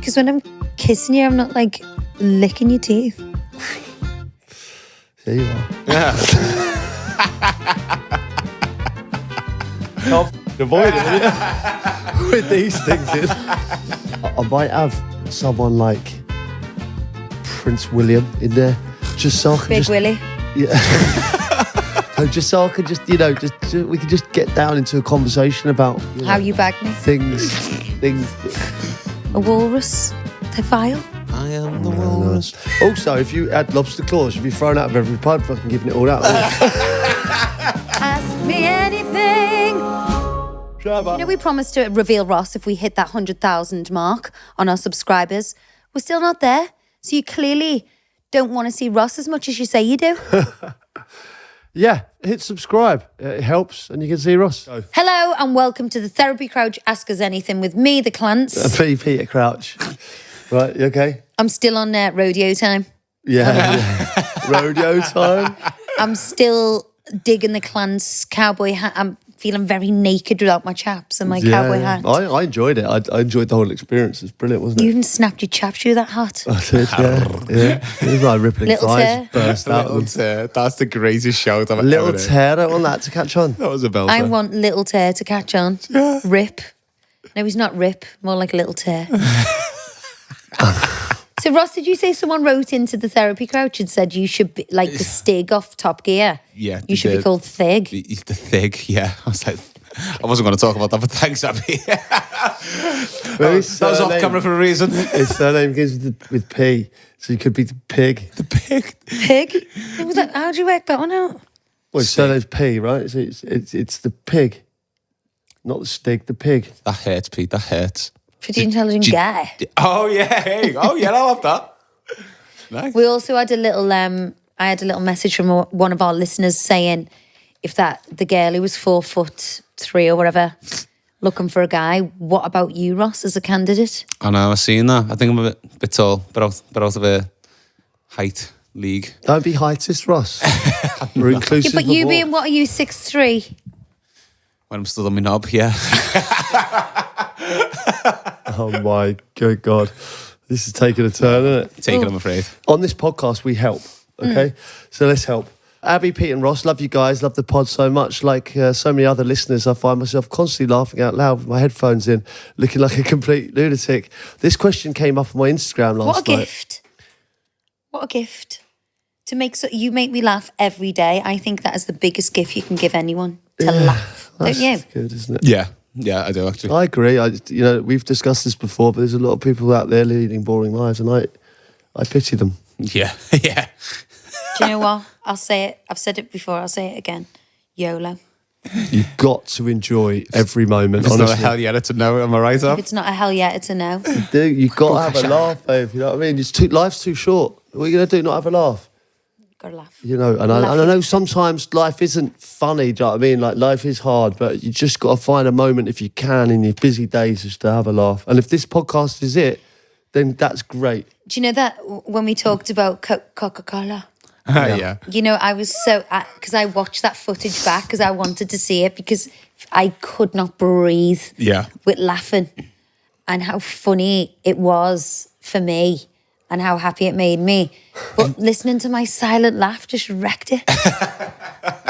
because when I'm kissing you, I'm not like licking your teeth. There you are. Yeah. Can't avoid it with these things in. I might have someone like Prince William in there, just so I can Big Willie. Yeah. So just so I could just, we could just get down into a conversation about How you bag me. things. A walrus to file. I am the walrus. Also, if you had lobster claws, you'd be thrown out of every pub, fucking giving it all out. Ask me anything. You know, we promised to reveal Ross if we hit that 100,000 mark on our subscribers. We're still not there. So you clearly don't want to see Ross as much as you say you do. Yeah, hit subscribe. It helps, and you can see Ross. Hello and welcome to the Therapy Crouch Ask Us Anything with me, the Clans. Peter Crouch. Right, you okay? I'm still on rodeo time. Yeah. Rodeo time. I'm still digging the Clans cowboy hat. I'm feeling very naked without my chaps and my cowboy hat. I enjoyed it. I enjoyed the whole experience. It was brilliant, wasn't it? You even snapped your chaps through that hat. I did, yeah. It was like rippling Little thighs tear. burst out. Little tear. That's the greatest shout I've Little ever tear, I want that to catch on. That was a belter. I want little tear to catch on. Yeah. Rip. No, he's not Rip. More like a little tear. So, Ross, did you say someone wrote into the Therapy Crouch and said you should be like the Stig off Top Gear? Yeah. You should be called Thig. The Thig, yeah. I was like, I wasn't going to talk about that, but thanks, Abby. that was off camera for a reason. His surname begins with P, so you could be the pig. The pig. Pig? What was that? How do you work that one out? Well, his surname's P, right? So it's the pig, not the Stig, the pig. That hurts, Pete. That hurts. Pretty intelligent guy. Oh, yeah. Hey. Oh, yeah, I love that. Nice. We also had a little, I had a little message from one of our listeners saying if the girl who was 4'3" or whatever, looking for a guy, what about you, Ross, as a candidate? I know, I've seen that. I think I'm a bit tall, but out of a height league. Don't be heightist, Ross. We're inclusive. Yeah, but you of all. being, what are you, 6'3"? When I'm still on my knob, yeah. Oh my good God. This is taking a turn, isn't it? Take it, I'm afraid. On this podcast, we help, okay? So let's help. Abbey, Pete and Ross, love you guys, love the pod so much. Like so many other listeners, I find myself constantly laughing out loud with my headphones in, looking like a complete lunatic. This question came up on my Instagram last night. What a gift. What a gift. You make me laugh every day. I think that is the biggest gift you can give anyone, to laugh. Don't you? That's good, isn't it? Yeah, I do actually. I agree. We've discussed this before, but there's a lot of people out there leading boring lives, and I pity them. Yeah, yeah. Do you know what? I'll say it. I've said it before. I'll say it again. YOLO. You've got to enjoy every moment. It's honestly. not a hell yeah to know, am I right, If Ab? it's not a hell yeah, it's a no. Dude, you've got to have a laugh, babe. You know what I mean? Life's too short. What are you going to do? Not have a laugh? Gotta laugh. You know, and I know sometimes life isn't funny, do you know what I mean? Like, life is hard, but you just got to find a moment if you can in your busy days just to have a laugh. And if this podcast is it, then that's great. Do you know that when we talked about Coca-Cola? Yeah. You know, I was so... Because I watched that footage back because I wanted to see it because I could not breathe with laughing and how funny it was for me and how happy it made me. But listening to my silent laugh just wrecked it.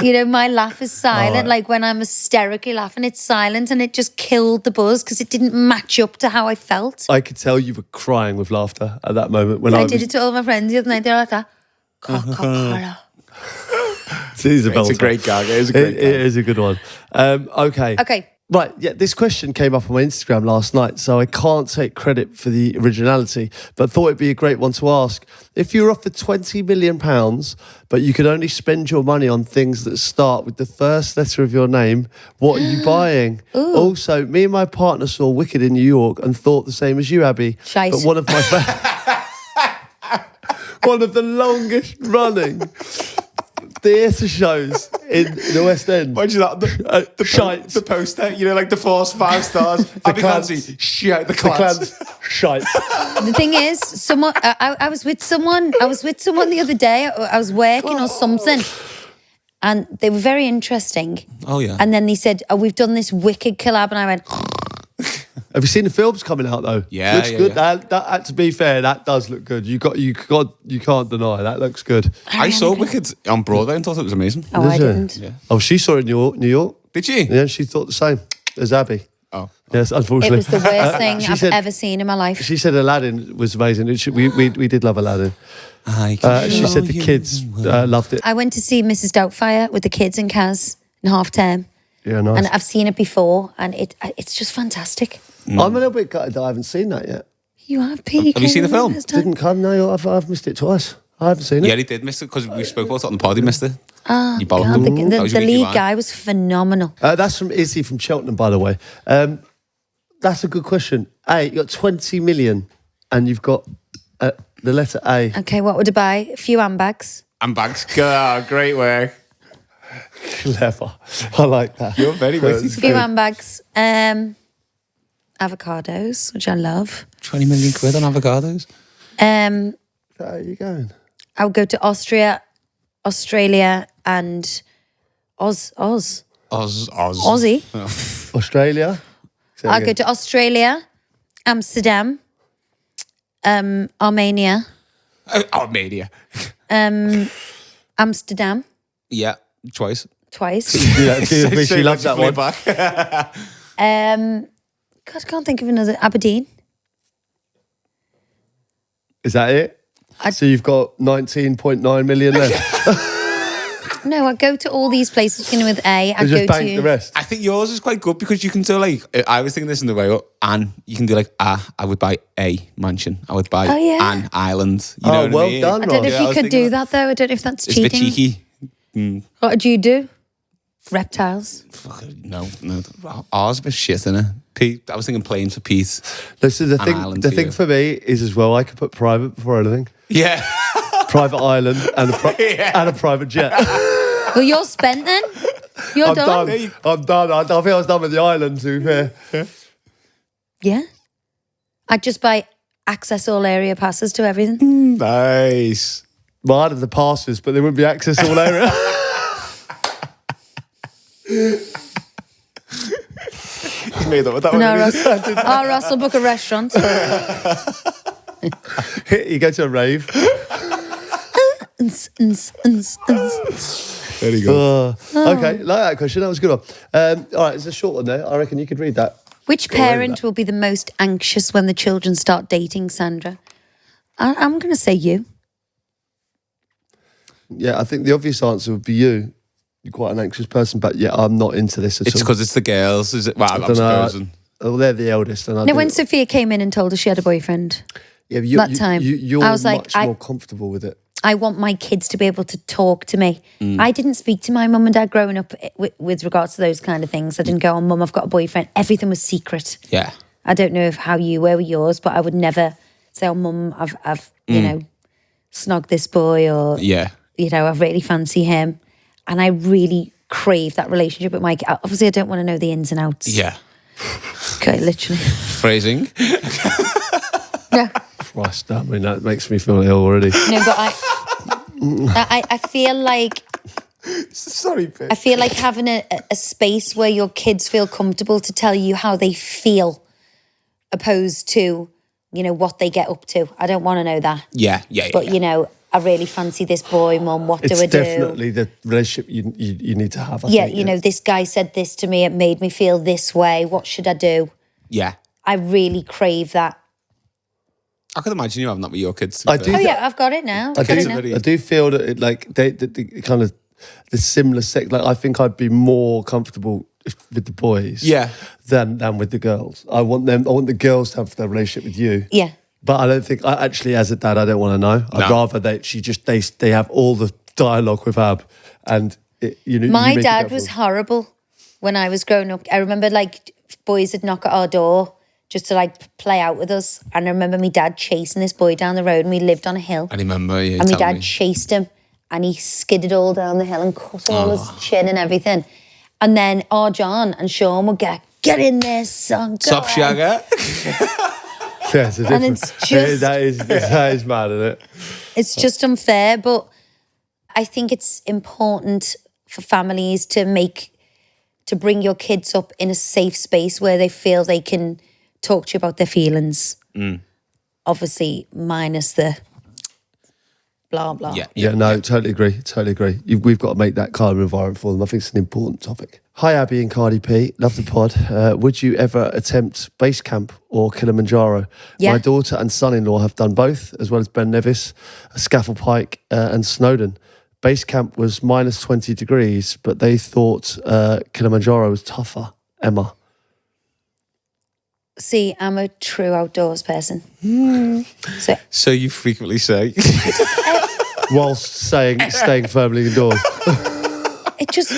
You know, my laugh is silent. Like when I'm hysterically laughing, it's silent and it just killed the buzz because it didn't match up to how I felt. I could tell you were crying with laughter at that moment when I did it to all my friends the other night. They're like that. Coca-Cola. It's a great gag. It is a great gag. It is a good one. Okay. Okay. Right, yeah, this question came up on my Instagram last night, so I can't take credit for the originality, but thought it'd be a great one to ask. If you were offered £20 million, but you could only spend your money on things that start with the first letter of your name, what are you buying? Also, me and my partner saw Wicked in New York and thought the same as you, Abby. Shite. But one of the longest running theatre shows in the West End. Why'd you that? The poster, you know, like the 5 stars. Abby Clancy, shite, the clans. Shite. The thing is, I was with someone the other day. I was working or something, and they were very interesting. Oh yeah. And then they said, "Oh, we've done this Wicked collab," and I went, Have you seen the films coming out though? Yeah, looks good. Yeah. That, to be fair, that does look good. You can't deny that looks good. I saw Wicked on Broadway and thought it was amazing. Oh, I didn't. Yeah. Oh, she saw it in New York. Did she? Yeah, she thought the same as Abby. Oh. Yes, It unfortunately. was the worst thing She I've said- ever seen in my life. She said Aladdin was amazing. We did love Aladdin. She said the kids loved it. I went to see Mrs. Doubtfire with the kids in Kaz in half term. Yeah, nice. And I've seen it before, and it's just fantastic. I'm a little bit gutted that I haven't seen that yet. You have, Pete. Have you seen the film? Didn't come. No, I've missed it twice. I haven't seen it. Yeah, he did miss it because we spoke about it on the pod. He missed it. Oh, You God, bollocked him. That was the your weekly lead wine. guy was phenomenal. That's from Izzy from Cheltenham, by the way. That's a good question. You got 20 million, and you've got the letter A. Okay, what would I buy? A few handbags. And bags. Oh, great work. Clever. I like that. You're very witty. A few handbags. Avocados, which I love. 20 million quid on avocados. Um, How are you going? I would go to Austria, Australia, and Aussie. Australia. Say it I'll go again. to Australia, Amsterdam, Armenia, Armenia. Amsterdam Yeah, twice. twice. Yeah, she loves that one. Back. God, I can't think of another. Aberdeen. Is that it? So you've got 19.9 million left. No, I go to all these places beginning with A. I You go just bank to the rest. I think yours is quite good because you can do like, I was thinking this in the way up, and you can do like, I would buy a mansion. I would buy an island. You know what well I mean? done, I don't know Ron. if you could do that though. I don't know if that's It's a bit cheating. cheeky. What did you do? Reptiles. No. Ours a bit shit, innit? Pete, I was thinking planes for Pete. Listen, the island thing for you. for me is as well, I could put private before anything. Yeah. Private island and a private jet. Well, you're spent then. You're I'm done. done. I'm done. I think I was done with the island, to be fair. Yeah. I'd just buy access all area passes to everything. Nice. Well, I'd have the passes, but there wouldn't be access all area. He's made up with that No, one. Ross will book a restaurant. You go to a rave. There you go. Okay, like that question. That was a good one. All right, it's a short one there. I reckon you could read that. Which parent will be the most anxious when the children start dating Sandra? I'm going to say you. Yeah, I think the obvious answer would be you. You're quite an anxious person, but yeah, I'm not into this at It's all. because it's the girls, is it? Well, I'm I don't know. supposing. Oh, they're the eldest. And I No, do- when Sophia came in and told us she had a boyfriend, yeah, but that time, you're I was like, much more comfortable with it. I want my kids to be able to talk to me. Mm. I didn't speak to my mum and dad growing up with regards to those kind of things. I didn't go, Mum, I've got a boyfriend. Everything was secret. Yeah. I don't know how you were with yours, but I would never say, oh, Mum, I've you know, snogged this boy, or, Yeah. you know, I really fancy him. And I really crave that relationship with my kid. Obviously, I don't want to know the ins and outs. Yeah. Okay, literally. Phrasing. Yeah. Christ, I mean, that makes me feel ill already. No, but I feel like Sorry, Pete. I feel like having a space where your kids feel comfortable to tell you how they feel, opposed to, you know, what they get up to. I don't want to know that. Yeah. But you know, I really fancy this boy, Mum. What do I do? It's definitely the relationship you need to have. I Yeah, think, you know, this guy said this to me. It made me feel this way. What should I do? Yeah. I really crave that. I could imagine you having that with your kids. I do. Oh yeah, I've got it now. I I've got it now. do feel that it, like the kind of the similar sex. Like I think I'd be more comfortable with the boys, than with the girls. I want the girls to have their relationship with you. Yeah. But I don't think I actually, as a dad, I don't want to know. I'd rather they have all the dialogue with Ab, and My dad was horrible when I was growing up. I remember like boys would knock at our door just to like play out with us. And I remember my dad chasing this boy down the road, and we lived on a hill. I remember you. And my dad chased him, and he skidded all down the hill and cut all his chin and everything. And then our John and Sean would get in there, son. Stop, Shagger. Yeah, it's a And different. it's just- that is mad, isn't it? It's just unfair, but I think it's important for families to bring your kids up in a safe space where they feel they can talk to you about their feelings. Obviously, minus the blah, blah. Totally agree. We've got to make that kind of environment for them. I think it's an important topic. Hi, Abbey and Cardi P. Love the pod. Would you ever attempt base camp or Kilimanjaro? Yeah. My daughter and son-in-law have done both, as well as Ben Nevis, Scafell Pike and Snowdon. Base camp was minus 20 degrees, but they thought Kilimanjaro was tougher. Emma. See, I'm a true outdoors person. So you frequently say. Whilst staying firmly indoors. It just...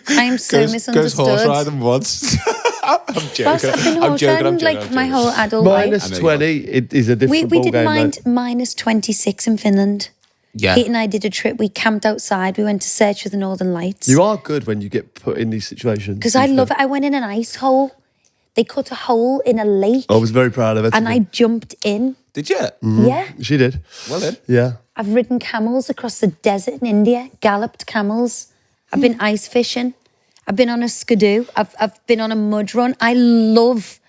I'm so misunderstood. Goes horse riding once. I'm joking. I've been horse riding like my whole adult life. Minus 20 it is a different We didn't mind mate. minus 26 in Finland. Yeah. Pete and I did a trip. We camped outside. We went to search for the Northern Lights. You are good when you get put in these situations. Because I love it. I went in an ice hole. They cut a hole in a lake. I was very proud of it. And I jumped in. Did you? Mm-hmm. Yeah. She did. Well then. Yeah. I've ridden camels across the desert in India, galloped camels. I've been ice fishing. I've been on a skidoo. I've been on a mud run. I love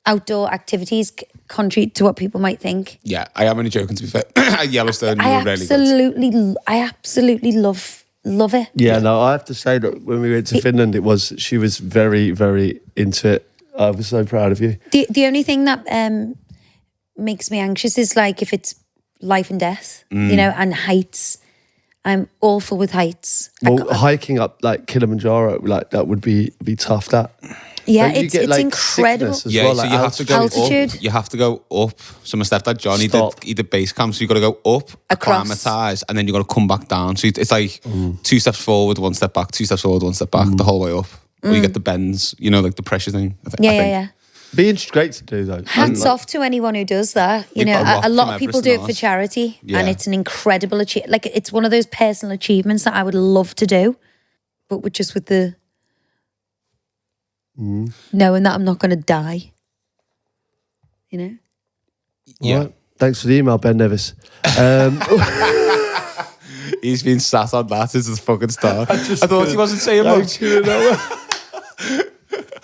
outdoor activities, contrary to what people might think. Yeah, I am only joking, to be fair. At Yellowstone, you were really good. I absolutely love it. Yeah, no, I have to say that when we went to Finland, she was very, very into it. I was so proud of you. The only thing that makes me anxious is like if it's life and death, and heights. I'm awful with heights. Well, hiking up like Kilimanjaro, like that would be tough. That it's incredible. Yeah, well, so like you have to go altitude. up. You have to go up. So my stepdad John, he did base camp, so you got to go up, acclimatise, and then you got to come back down. So it's like 2 steps forward, 1 step back, 2 steps forward, 1 step back, the whole way up. Or you get the bends, like the pressure thing. I think. Yeah. Being great to do though. Hats off to anyone who does that. A lot of people do it for charity, and it's an incredible achievement. Like it's one of those personal achievements that I would love to do, but with the knowing that I'm not going to die. Yeah. Right. Thanks for the email, Ben Nevis. He's been sat on that since the fucking start. I thought he wasn't saying much.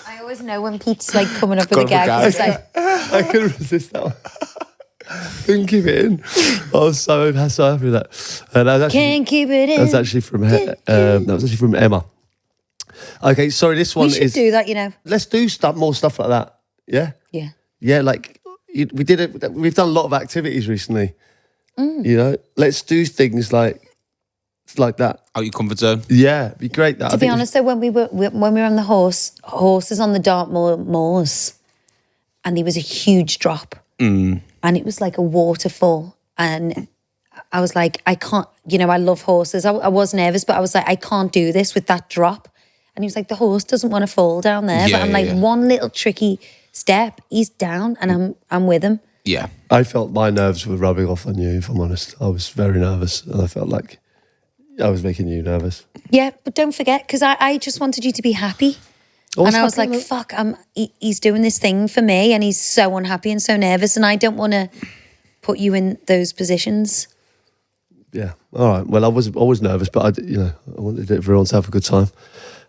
I always know when Pete's like coming up with a gag. It's like, I couldn't resist that one. Couldn't keep it in. I was so happy with that. That was actually, can't keep it in. That was actually from Emma. Okay, sorry. This one we should do that. Let's do more stuff like that. Yeah. Yeah. Yeah, like we did it. We've done a lot of activities recently. Let's do things like that. Out your comfort zone. Yeah, it'd be great. That to be honest, though, when we were on the horses on the Dartmoor moors, and there was a huge drop, and it was like a waterfall, and I was like, I can't. I love horses. I was nervous, but I was like, I can't do this with that drop. And he was like, the horse doesn't want to fall down there, but I'm like, one little tricky step, he's down, and I'm with him. Yeah, I felt my nerves were rubbing off on you. If I'm honest, I was very nervous, and I felt like I was making you nervous. Yeah, but don't forget, because I just wanted you to be happy. And I was like, fuck, he's doing this thing for me, and he's so unhappy and so nervous, and I don't want to put you in those positions. Yeah, all right. Well, I was nervous, but I wanted everyone to have a good time.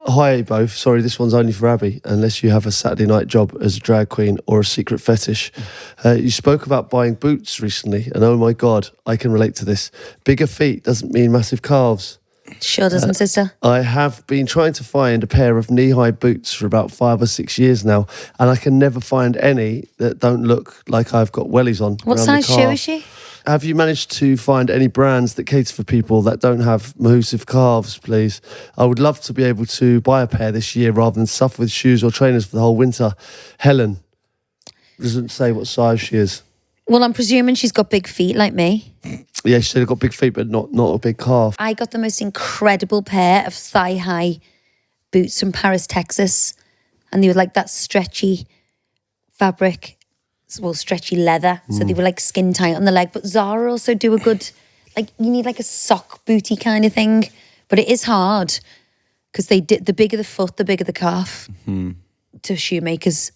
Hi both. Sorry, this one's only for Abbey, unless you have a Saturday night job as a drag queen or a secret fetish. You spoke about buying boots recently, and oh my God, I can relate to this. Bigger feet doesn't mean massive calves. Sure doesn't, sister. I have been trying to find a pair of knee-high boots for about 5 or 6 years now, and I can never find any that don't look like I've got wellies on. What size shoe is she? Have you managed to find any brands that cater for people that don't have massive calves, please? I would love to be able to buy a pair this year rather than suffer with shoes or trainers for the whole winter. Helen doesn't say what size she is. Well, I'm presuming she's got big feet like me. Yeah, she said I've got big feet, but not a big calf. I got the most incredible pair of thigh-high boots from Paris, Texas. And they were like that stretchy fabric, stretchy leather. So they were like skin tight on the leg. But Zara also do a good, like you need like a sock booty kind of thing. But it is hard because the bigger the foot, the bigger the calf to shoemakers.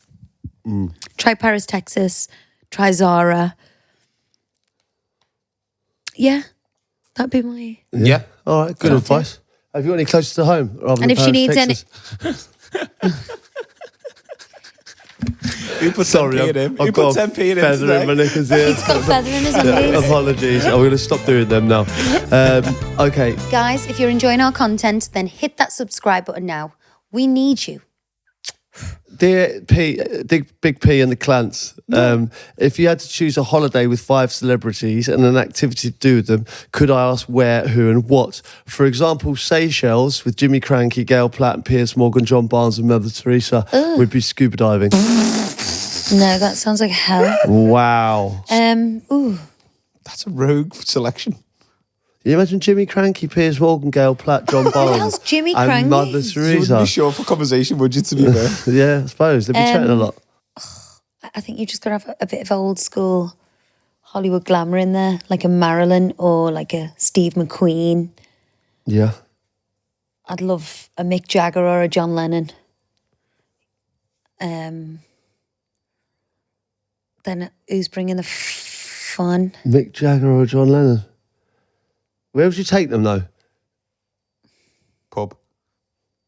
Try Paris, Texas. Try Zara. Yeah, that'd be my... Yeah. All right, good advice. Have you got any closer to home? And if she needs any... Who put 10p in him? Who put 10p in him feather today? in my knickers here. He's got a feather in his undies. Apologies. I'm going to stop doing them now. Okay. Guys, if you're enjoying our content, then hit that subscribe button now. We need you. Dear P, Big P and the Clans, if you had to choose a holiday with 5 celebrities and an activity to do with them, could I ask where, who and what? For example, Seychelles with Jimmy Krankie, Gail Platt and Piers Morgan, John Barnes and Mother Teresa would be scuba diving. No, that sounds like hell. Wow. That's a rogue selection. Can you imagine Jimmy Krankie, Piers Morgan, Gail Platt, John Barnes? Who the hell's Jimmy and Krankie? Mother You Teresa. wouldn't be sure for conversation, would you, to be fair? Yeah, I suppose. They'd be chatting a lot. I think you've just got to have a bit of old school Hollywood glamour in there, like a Marilyn or like a Steve McQueen. Yeah. I'd love a Mick Jagger or a John Lennon. Then who's bringing the fun? Mick Jagger or John Lennon? Where would you take them, though? Pub.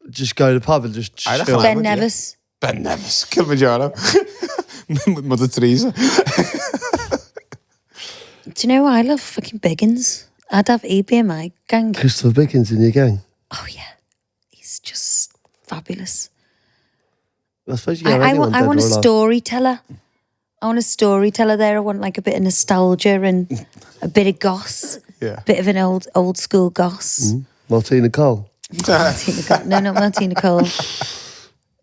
Just go to the pub and just I'd chill. have Ben would you? Nevis. Ben Nevis. Kilimanjaro. With Mother Teresa. Do you know what? I love fucking Biggins. I'd have Abbey in my gang. Christopher Biggins in your gang. Oh, yeah. He's just fabulous. I suppose you get I anyone want dead a or alive. storyteller. I want a storyteller there. I want like a bit of nostalgia and a bit of goss. Yeah. Bit of an old school goss. Martina Cole. Martina Cole. No, not Martina Cole.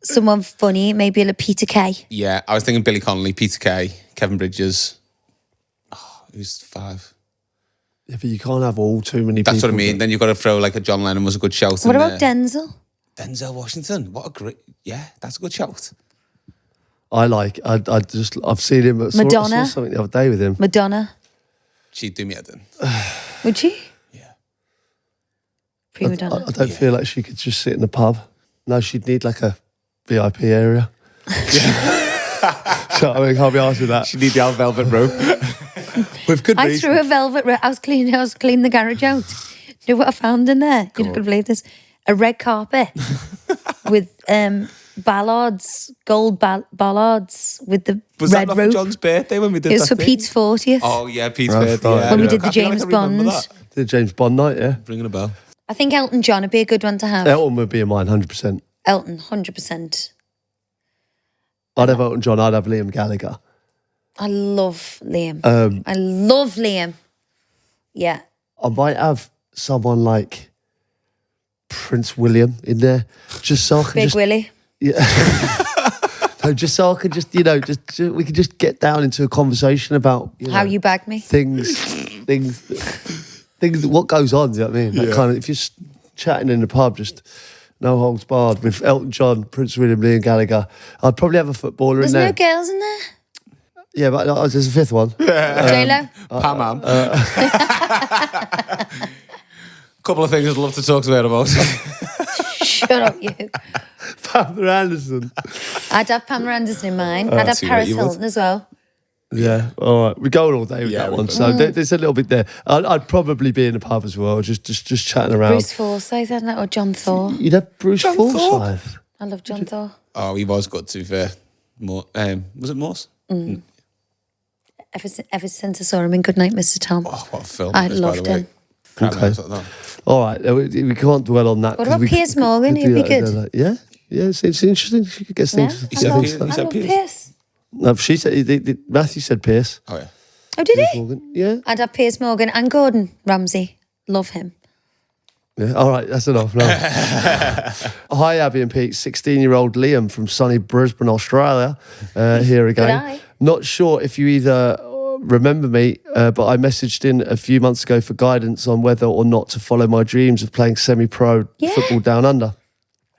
Someone funny, maybe a Peter Kay. Yeah, I was thinking Billy Connolly, Peter Kay, Kevin Bridges. Oh, who's 5? Yeah, but you can't have all too many That's people. what I mean. Then you've got to throw like a John Lennon was a good shout. What in about there. Denzel? Denzel Washington? What a great... Yeah, that's a good shout. I've seen him. I saw Madonna. something the other day with him. Madonna. She'd do me head in. Would she? Yeah. Prima Donna. I don't feel like she could just sit in the pub. No, she'd need like a VIP area. So I can't be asked with that. She'd need the old velvet rope. With good I reason. threw a velvet. I was cleaning the garage out. You know what I found in there? You're not going to believe this. A red carpet with ballards, gold ballards with the Was red that not for rope. John's birthday when we did It was that for thing? Pete's 40th. Oh, yeah, Pete's That's birthday. right, Yeah, When we yeah. did the I feel James like I remember Bond. that. The James Bond night, yeah. Ringing a bell. I think Elton John would be a good one to have. Elton would be in mine, 100%. Elton, 100%. I'd have Elton John, I'd have Liam Gallagher. I love Liam. Um, I love Liam. Yeah. I might have someone like Prince William in there, just so I can Big Willie. Yeah. No, just so I could just, we could just get down into a conversation about How you bag me. things, what goes on. Do you know what I mean? That kind of, if you're chatting in the pub, just no holds barred with Elton John, Prince William, Liam Gallagher. I'd probably have a footballer There's in there. no girls in there. Yeah, but there's a fifth one. J-Lo. Pam. Couple of things I'd love to talk to her about. Shut up, you. Pamela Anderson. I'd have Pamela Anderson in mine. I'd have too Paris right, you would. Hilton as well. Yeah, all right. We're going all day with that we one. could. So there's a little bit there. I'd probably be in the pub as well, just chatting around. Bruce Forsyth, isn't it? Or John Thor. You'd have Bruce Forsyth. I love John Thor. Oh, he was good, to be fair. Was it Morse? Ever since I saw him in Goodnight, Mr. Tom. Oh, what a film. I it is, by loved the way. him. Okay. All right, we can't dwell on that. What 'cause about Piers Morgan? He'd be good. Yeah, it's interesting. She could get Yeah, things. He I said love, Piers. I He said love Piers. Piers. No, she said Matthew said Pierce. Oh, yeah. Oh, did he? Morgan. Yeah. I'd have Piers Morgan and Gordon Ramsay. Love him. Yeah. All right, that's enough. No. Hi, Abbey and Pete. 16-year-old Liam from sunny Brisbane, Australia. Here again. eye. Not sure if you either remember me, but I messaged in a few months ago for guidance on whether or not to follow my dreams of playing semi-pro football down under.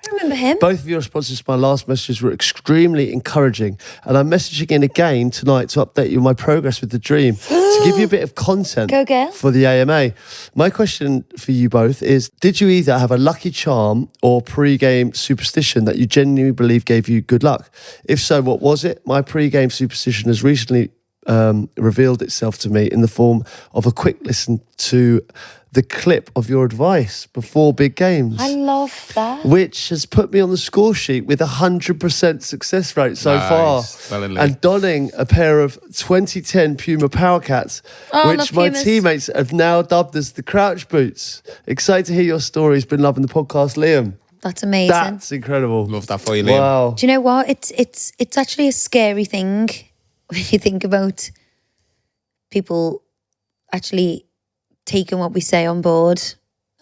I remember him. Both of your responses to my last messages were extremely encouraging, and I'm messaging in again tonight to update you on my progress with the dream, to give you a bit of content Go girl. for the AMA. My question for you both is, did you either have a lucky charm or pre-game superstition that you genuinely believe gave you good luck? If so, what was it? My pre-game superstition has recently revealed itself to me in the form of a quick listen to the clip of your advice before big games. I love that. Which has put me on the score sheet with 100% success rate so far. Well, and donning a pair of 2010 Puma Power Cats, which my teammates have now dubbed as the Crouch Boots. Excited to hear your story. He's been loving the podcast, Liam. That's amazing. That's incredible. Love that for you, Liam. Wow. Do you know what? It's actually a scary thing when you think about people actually taking what we say on board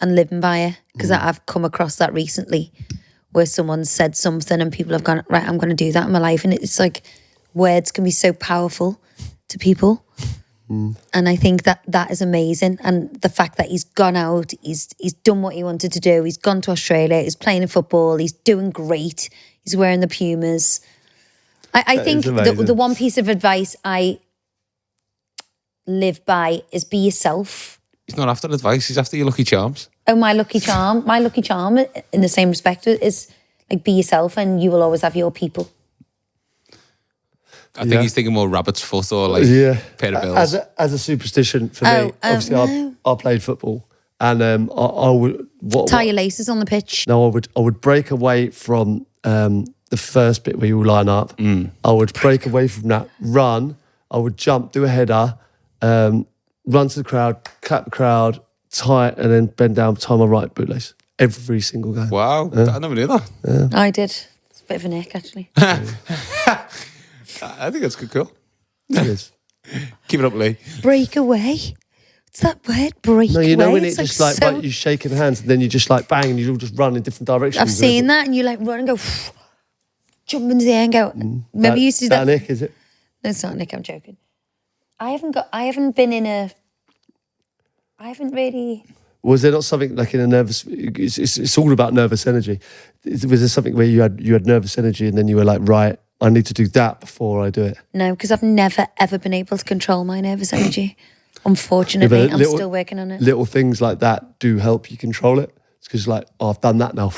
and living by it. Because I've come across that recently where someone said something and people have gone, right, I'm going to do that in my life. And it's like words can be so powerful to people. And I think that is amazing. And the fact that he's gone out, he's done what he wanted to do. He's gone to Australia, he's playing in football, he's doing great. He's wearing the Pumas. I think the one piece of advice I live by is be yourself. He's not after advice, he's after your Lucky Charms. Oh, my lucky charm. My lucky charm, in the same respect, is like be yourself and you will always have your people. I think he's thinking more rabbit's foot or like pair of bills. As a superstition for me, obviously I played football and I would... Tie your laces on the pitch. No, I would break away from the first bit where you line up. I would break away from that, run, I would jump, do a header, run to the crowd, clap the crowd, tie it, and then bend down, tie my right bootlace. Every single game. Wow, I never knew that. Yeah. I did. It's a bit of a nick, actually. I think that's cool. It is. Keep it up, Lee. Break away. What's that word? Break away? No, you know when it's it just like you shaking hands and then you just like bang and you all just run in different directions. I've seen that and you like run and go, jump into the air and go. Remember you used to do that? Nick, is it? No, it's not Nick, I'm joking. I haven't really... Was there not something like in a nervous... It's all about nervous energy. Was there something where you had nervous energy and then you were like, right, I need to do that before I do it? No, because I've never, ever been able to control my nervous energy. Unfortunately, I'm still working on it. Little things like that do help you control it. It's because like, oh, I've done that now.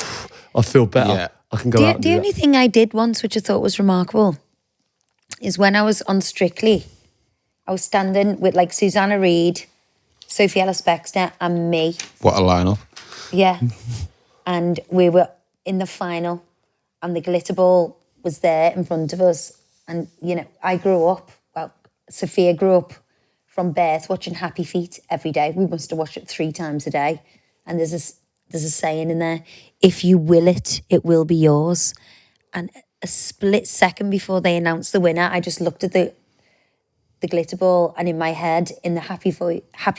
I feel better. Yeah. I can go out and do The only thing I did once, which I thought was remarkable, is when I was on Strictly, I was standing with like Susanna Reid, Sophie Ellis-Bextor and me. What a lineup. Yeah. And we were in the final and the glitter ball was there in front of us. And, you know, Sophia grew up from birth watching Happy Feet every day. We must have watched it 3 times a day. And there's a saying in there, if you will it, it will be yours. And a split second before they announced the winner, I just looked at the glitter ball and in my head, in the Happy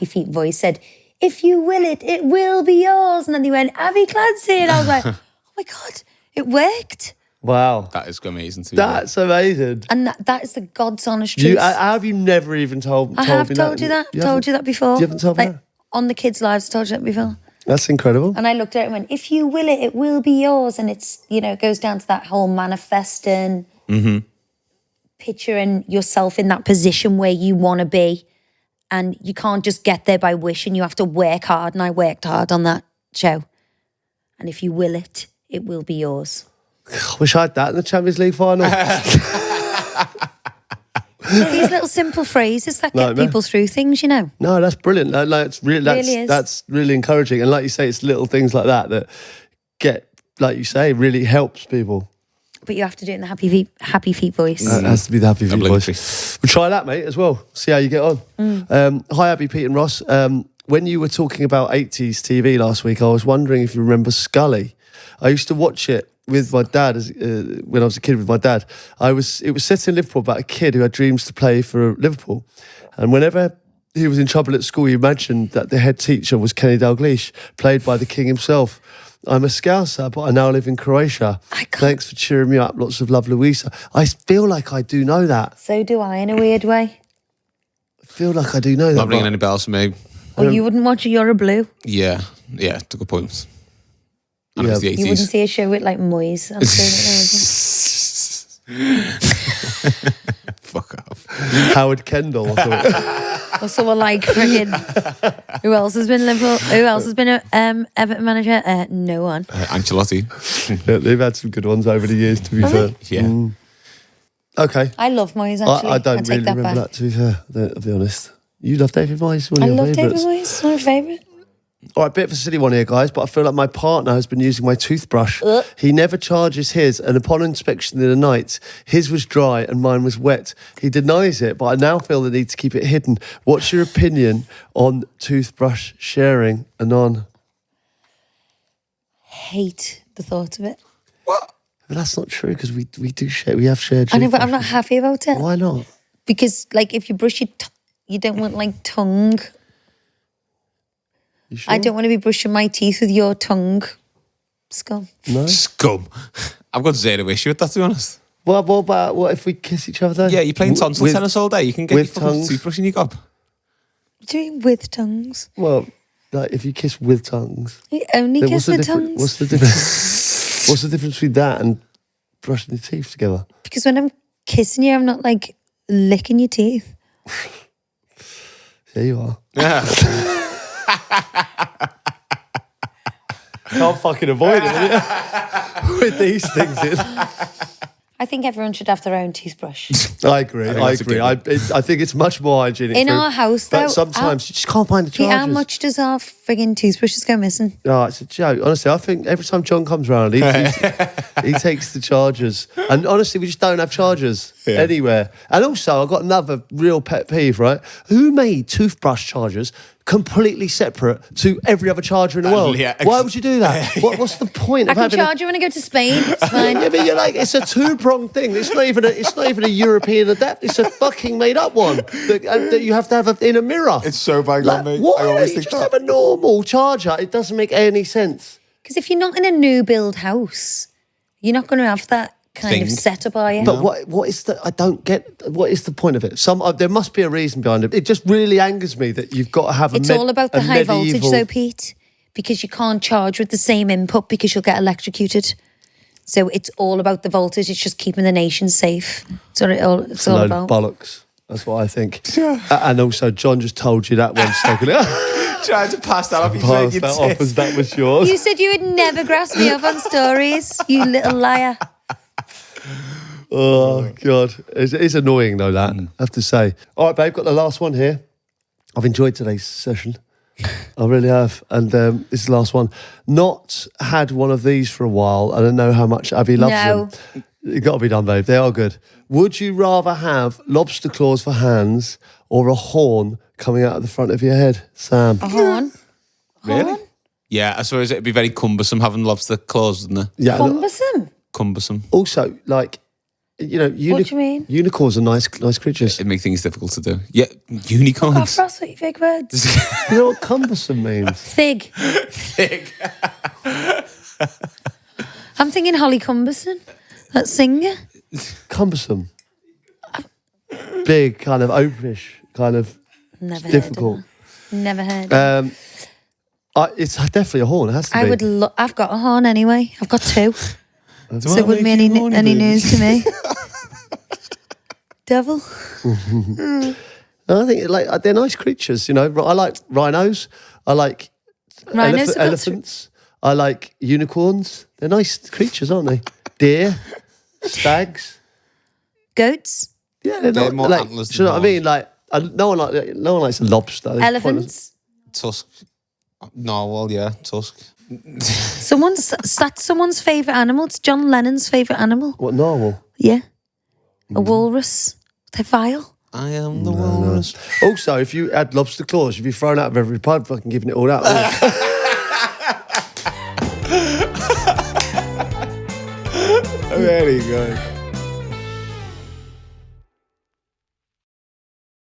Feet voice said, if you will it, it will be yours. And then they went, Abbey Clancy. And I was like, oh my God, it worked. Wow. That is amazing to That's amazing. And that is the God's honest truth. Have you never even told me that? I have told you that. Told you that before. You haven't told me that? On the kids' lives, I told you that before. That's incredible. And I looked at it and went, if you will it, it will be yours. And it's, you know, it goes down to that whole manifesting, picturing yourself in that position where you want to be. And you can't just get there by wishing. You have to work hard. And I worked hard on that show. And if you will it, it will be yours. I wish I had that in the Champions League final. These little simple phrases that get people through things, you know. No, that's brilliant. That's really encouraging. And like you say, it's little things like that get, like you say, really helps people. But you have to do it in the happy feet voice. It has to be the happy feet voice. We'll try that, mate, as well. See how you get on. Hi, Abbey, Pete and Ross. When you were talking about 80s TV last week, I was wondering if you remember Scully. I used to watch it with my dad when I was a kid with my dad. It was set in Liverpool about a kid who had dreams to play for Liverpool. And whenever he was in trouble at school, he imagined that the head teacher was Kenny Dalglish, played by the king himself. I'm a Scouser, but I now live in Croatia. Thanks for cheering me up. Lots of love, Louisa. I feel like I do know that. So do I, in a weird way. I feel like I do know that. Not ringing any bells for me. Oh, you wouldn't watch You're a Blue? Yeah, to good points. And it was the 80s. You wouldn't see a show with like Moyes. Fuck off. Howard Kendall. Or someone like friggin'... Who else has been Liverpool? Who else has been an Everton manager? No one. Ancelotti. They've had some good ones over the years, to be fair. Yeah. Okay. I love Moyes, actually. I don't really that remember that, to be fair. I'll be honest. You love David Moyes? I love David Moyes. It's my favourite. All right, bit of a silly one here, guys, but I feel like my partner has been using my toothbrush. He never charges his, and upon inspection in the night, his was dry and mine was wet. He denies it, but I now feel the need to keep it hidden. What's your opinion on toothbrush sharing, Anon? Hate the thought of it. What? But that's not true, because we do share. We have shared. I know, but I'm not happy about it. Why not? Because, like, if you brush your you don't want, like, tongue. You sure? I don't want to be brushing my teeth with your tongue. Scum. No. Scum. I've got zero issue with that, to be honest. What about what if we kiss each other? Yeah, you're playing tonsil tennis all day. You can get your fucking tongues? toothbrush in your gob. What do you mean with tongues? Well, like if you kiss with tongues. You only then kiss with tongues? What's the difference? What's the difference between that and brushing your teeth together? Because when I'm kissing you, I'm not, like, licking your teeth. There you are. Yeah. Can't fucking avoid it with these things in. I think everyone should have their own toothbrush. I agree. I think it's much more hygienic. In our house, though, but sometimes you just can't find the chargers. How much does our frigging toothbrushes go missing? No, it's a joke. Honestly, I think every time John comes around, he takes the chargers. And honestly, we just don't have chargers anywhere. And also, I've got another real pet peeve, right? Who made toothbrush chargers completely separate to every other charger in the world? Why would you do that? What's the point I of can having charge you when I go to Spain. It's fine. Yeah, but you're like, it's a two-pronged thing. It's not even a European adapt. It's a fucking made-up one that you have to have in a mirror. It's so bang on, mate. Why I don't always you think just that. have a normal charger? It doesn't make any sense. Because if you're not in a new build house, you're not going to have that kind of setup, are you? But what is the? I don't get. What is the point of it? There must be a reason behind it. It just really angers me that you've got to have. It's all about the high voltage, though, Pete. Because you can't charge with the same input because you'll get electrocuted. So it's all about the voltage. It's just keeping the nation safe. It's all about. Bollocks. That's what I think. And also, John just told you that one second. Trying to pass that off. Pass that off as that was yours. You said you would never grass me up on stories, you little liar. Oh, God. It's annoying, though, that, I have to say. All right, babe, got the last one here. I've enjoyed today's session. I really have. And this is the last one. Not had one of these for a while. I don't know how much Abby loves them. It's got to be done, babe. They are good. Would you rather have lobster claws for hands or a horn coming out of the front of your head, Sam? A horn? Really? Yeah, I suppose it'd be very cumbersome having lobster claws, wouldn't it? Yeah. Cumbersome? Cumbersome. Also, like, you know, what do you mean? Unicorns are nice creatures. It'd make things difficult to do. Yeah, unicorns. God, Ross, what you big words? You know what cumbersome means? Fig. Fig. I'm thinking Holly Cumberson, that singer. Cumbersome. Big, kind of openish, kind of Never difficult. Heard of Never heard of It's definitely a horn, it has to be. I've got a horn anyway. I've got two. So it wouldn't be any news to me. Devil. I think they're nice creatures, you know. I like rhinos. I like elephants. I like unicorns. They're nice creatures, aren't they? Deer, stags, goats. Yeah, they're more like, antlers. Do you know what I mean? Like, no one likes a lobster. Elephants. Tusk. Narwhal, yeah, tusk. That's someone's favourite animal. It's John Lennon's favourite animal. What, narwhal? Yeah. A walrus. They're vile. I am the walrus. Also, if you had lobster claws, you'd be thrown out of every pub, fucking giving it all out. Very good.